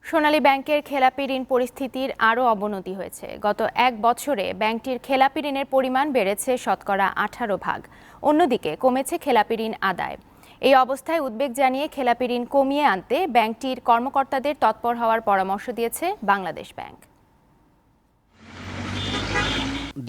সোনালী ব্যাংকের খেলাপি ঋণ পরিস্থিতির আরও অবনতি হয়েছে। গত এক বছরে ব্যাংকটির খেলাপি ঋণের পরিমাণ বেড়েছে শতকরা 18%। অন্যদিকে কমেছে খেলাপি ঋণ আদায়। এই অবস্থায় উদ্বেগ জানিয়ে খেলাপি ঋণ কমিয়ে আনতে ব্যাংকটির কর্মকর্তাদের তৎপর হওয়ার পরামর্শ দিয়েছে বাংলাদেশ ব্যাংক।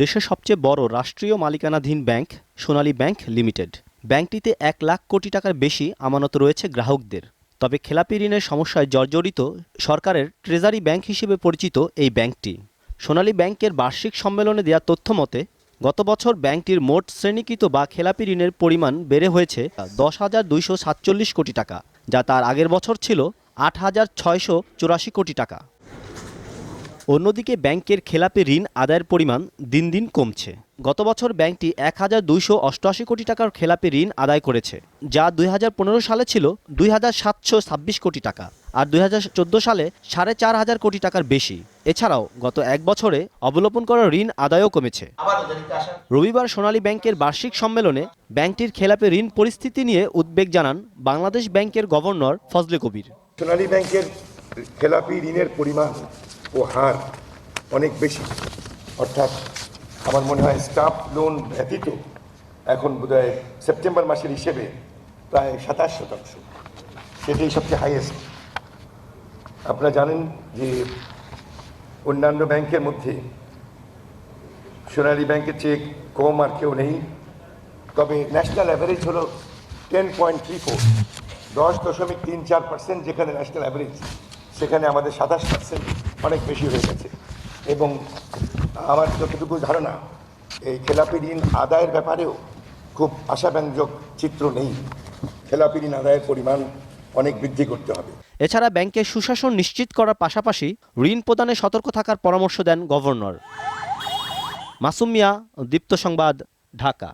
দেশের সবচেয়ে বড় রাষ্ট্রীয় মালিকানাধীন ব্যাংক সোনালী ব্যাংক লিমিটেড। ব্যাংকটিতে 1 লাখ কোটি টাকার বেশি আমানত রয়েছে গ্রাহকদের। তবে খেলাপি ঋণের সমস্যায় জর্জরিত সরকারের ট্রেজারি ব্যাংক হিসেবে পরিচিত এই ব্যাংকটি। সোনালী ব্যাংকের বার্ষিক সম্মেলনে দেওয়া তথ্য মতে গত বছর ব্যাংকটির মোট শ্রেণীকৃত বা খেলাপি ঋণের পরিমাণ বেড়ে হয়েছে 10,247 কোটি টাকা, যা তার আগের বছর ছিল 8,684 কোটি টাকা। অন্যদিকে ব্যাংকের খেলাপি ঋণ আদায়ের পরিমাণ দিন দিন কমছে। গত বছর ব্যাংকটি 1,288 কোটি টাকার খেলাপি ঋণ আদায় করেছে, যা 2015 সালে ছিল 2,726 কোটি টাকা, আর 2014 সালে 4,500 কোটি টাকার বেশি। এছাড়াও গত এক বছরে অবলোপন করা ঋণ আদায়ও কমেছে। রবিবার সোনালী ব্যাংকের বার্ষিক সম্মেলনে ব্যাংকটির খেলাপি ঋণ পরিস্থিতি নিয়ে উদ্বেগ জানান বাংলাদেশ ব্যাংকের গভর্নর ফজলে কবির। সোনালী ব্যাংকের খেলাপি ঋণের পরিমাণ ও হার অনেক বেশি, অর্থাৎ আমার মনে হয় স্টাফ লোন ব্যতীত এখন বোধহয় সেপ্টেম্বর মাসের হিসেবে প্রায় 27%, সেটাই সবচেয়ে হাইয়েস্ট। আপনারা জানেন যে অন্যান্য ব্যাংকের মধ্যে সোনালী ব্যাংকের চেয়ে কম আর কেউ নেই, তবে ন্যাশনাল অ্যাভারেজ হলো 10.34, 10.34%, যেখানে ন্যাশনাল অ্যাভারেজ সেখানে আমাদের 27% অনেক বেশি হয়ে গেছে। এবং আমার যতটুকু ধারণা, এই খেলাপি ঋণ আদায়ের ব্যাপারেও খুব আশাব্যঞ্জক চিত্র নেই। খেলাপি ঋণ আদায়ের পরিমাণ অনেক বৃদ্ধি করতে হবে। এছাড়া ব্যাংকের সুশাসন নিশ্চিত করার পাশাপাশি ঋণ প্রদানে সতর্ক থাকার পরামর্শ দেন গভর্নর। মাসুম মিয়া, দীপ্ত সংবাদ, ঢাকা।